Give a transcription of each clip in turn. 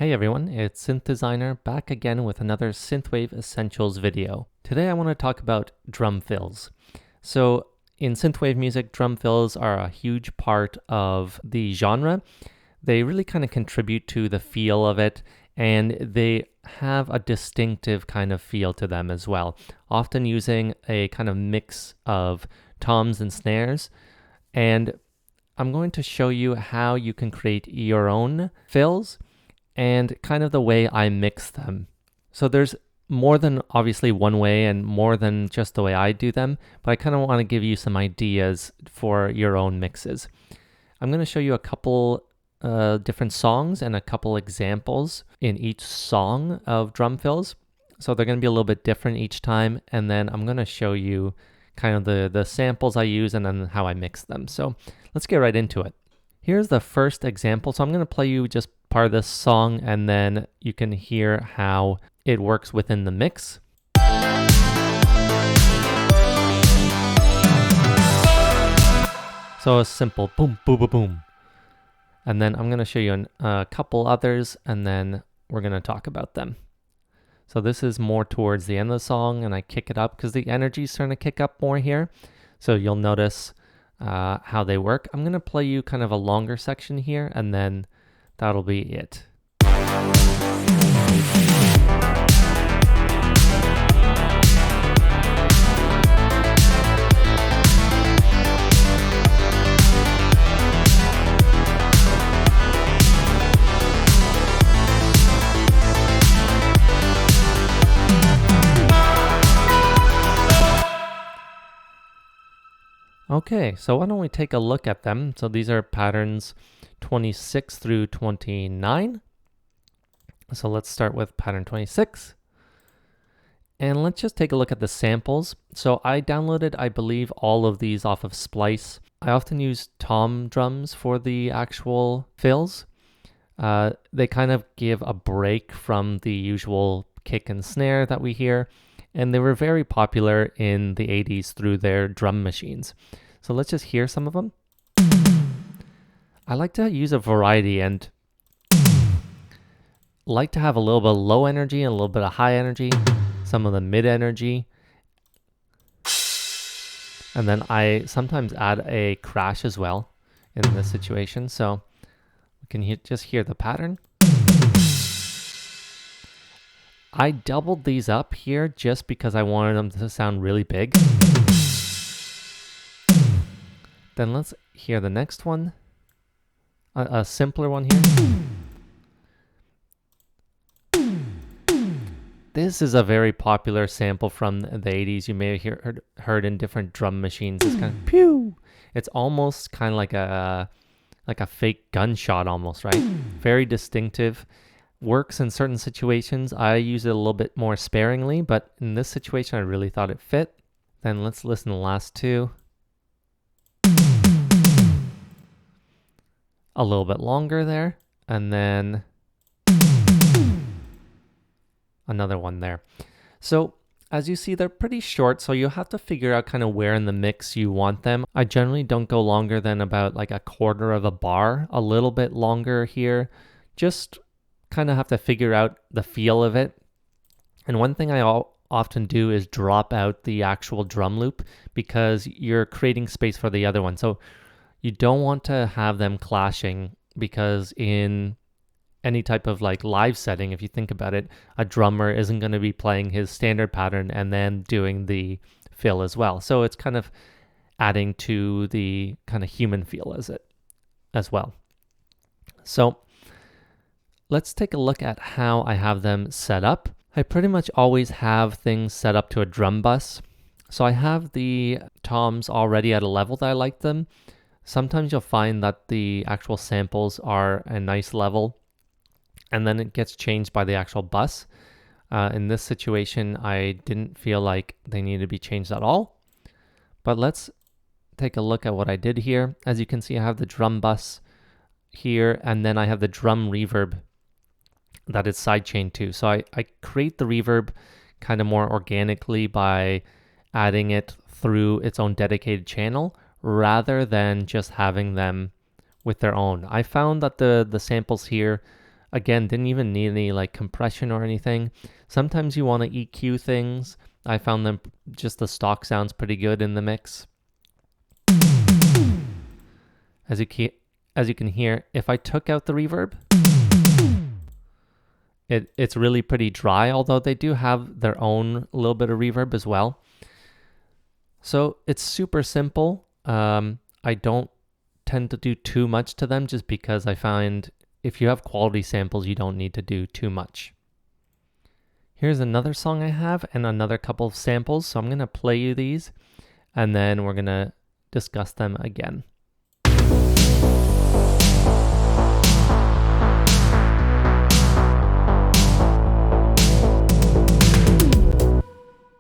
Hey everyone, it's Synth Designer back again with another Synthwave Essentials video. Today I want to talk about drum fills. So in Synthwave music, drum fills are a huge part of the genre. They really kind of contribute to the feel of it, and they have a distinctive kind of feel to them as well, often using a kind of mix of toms and snares. And I'm going to show you how you can create your own fills and kind of the way I mix them. So there's more than obviously one way and more than just the way I do them, but I kind of want to give you some ideas for your own mixes. I'm going to show you a couple different songs and a couple examples in each song of drum fills. So they're going to be a little bit different each time, and then I'm going to show you kind of the samples I use and then how I mix them. So let's get right into it. Here's the first example. So I'm going to play you just part of this song, and then you can hear how it works within the mix. So a simple boom, boom, boom, boom. And then I'm going to show you a couple others, and then we're going to talk about them. So this is more towards the end of the song, and I kick it up because the energy is starting to kick up more here. So you'll notice how they work. I'm going to play you kind of a longer section here, and then that'll be it. Okay, so why don't we take a look at them? So these are patterns 26 through 29. So let's start with pattern 26. And let's just take a look at the samples. So I downloaded, I believe, all of these off of Splice. I often use tom drums for the actual fills. They kind of give a break from the usual kick and snare that we hear. And they were very popular in the 80s through their drum machines. So let's just hear some of them. I like to use a variety and like to have a little bit of low energy and a little bit of high energy, some of the mid energy. And then I sometimes add a crash as well in this situation. So we can just hear the pattern. I doubled these up here just because I wanted them to sound really big. Then let's hear the next one, a simpler one here. This is a very popular sample from the 80s. You may have heard in different drum machines. It's kind of pew. It's almost kind of like a fake gunshot almost, right? Very distinctive. Works in certain situations. I use it a little bit more sparingly, but in this situation, I really thought it fit. Then let's listen to the last two. A little bit longer there, and then another one there. So as you see, they're pretty short, so you'll have to figure out kind of where in the mix you want them. I generally don't go longer than about like a quarter of a bar, a little bit longer here. Just kind of have to figure out the feel of it. And one thing I often do is drop out the actual drum loop because you're creating space for the other one. So you don't want to have them clashing, because in any type of like live setting, if you think about it, a drummer isn't going to be playing his standard pattern and then doing the fill as well. So it's kind of adding to the kind of human feel as well. So let's take a look at how I have them set up. I pretty much always have things set up to a drum bus. So I have the toms already at a level that I like them. Sometimes you'll find that the actual samples are a nice level, and then it gets changed by the actual bus. In this situation, I didn't feel like they needed to be changed at all. But let's take a look at what I did here. As you can see, I have the drum bus here, and then I have the drum reverb that is sidechained to. So I create the reverb kind of more organically by adding it through its own dedicated channel rather than just having them with their own. I found that the samples here Again, didn't even need any like compression or anything. Sometimes you want to EQ things. I found them just the stock sounds pretty good in the mix. As you can hear, if I took out the reverb, it's really pretty dry, although they do have their own little bit of reverb as well. So it's super simple. I don't tend to do too much to them just because I find if you have quality samples, you don't need to do too much. Here's another song I have and another couple of samples. So I'm going to play you these and then we're going to discuss them again.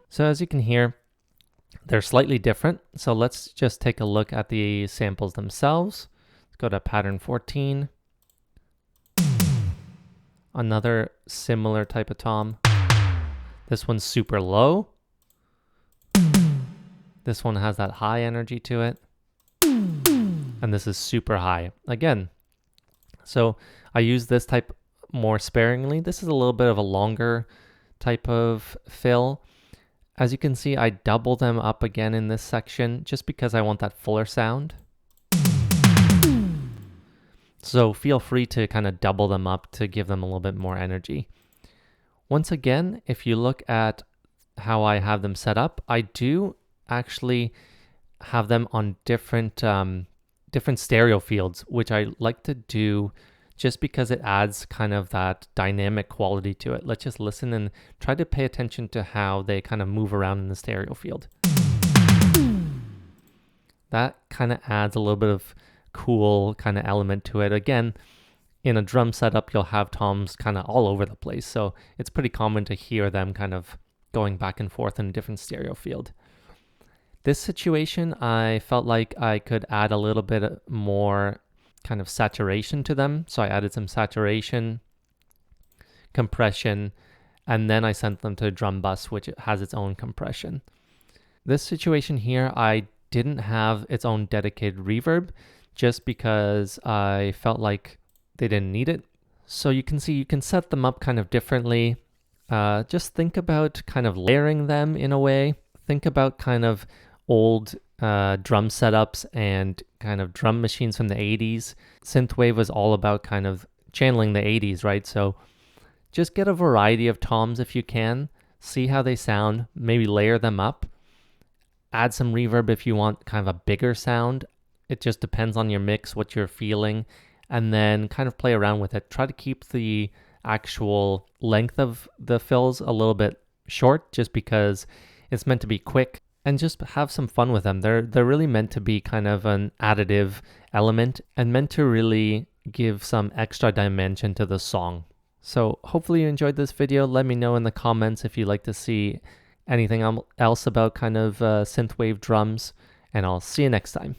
So as you can hear, they're slightly different. So let's just take a look at the samples themselves. Let's go to pattern 14. Another similar type of tom. This one's super low. This one has that high energy to it. And this is super high. Again, so I use this type more sparingly. This is a little bit of a longer type of fill. As you can see, I double them up again in this section just because I want that fuller sound. So feel free to kind of double them up to give them a little bit more energy. Once again, if you look at how I have them set up, I do actually have them on different stereo fields, which I like to do just because it adds kind of that dynamic quality to it. Let's just listen and try to pay attention to how they kind of move around in the stereo field. That kind of adds a little bit of cool kind of element to it. Again, in a drum setup, you'll have toms kind of all over the place. So it's pretty common to hear them kind of going back and forth in a different stereo field. This situation, I felt like I could add a little bit more kind of saturation to them. So I added some saturation, compression, and then I sent them to a drum bus, which has its own compression. This situation here, I didn't have its own dedicated reverb just because I felt like they didn't need it. So you can see you can set them up kind of differently. Just think about kind of layering them in a way. Think about kind of old drum setups and kind of drum machines from the 80s. Synthwave was all about kind of channeling the 80s, right? So just get a variety of toms if you can, see how they sound, maybe layer them up, add some reverb if you want kind of a bigger sound. It just depends on your mix, what you're feeling, and then kind of play around with it. Try to keep the actual length of the fills a little bit short just because it's meant to be quick. And just have some fun with them. They're really meant to be kind of an additive element and meant to really give some extra dimension to the song. So hopefully you enjoyed this video. Let me know in the comments if you'd like to see anything else about kind of synthwave drums, and I'll see you next time.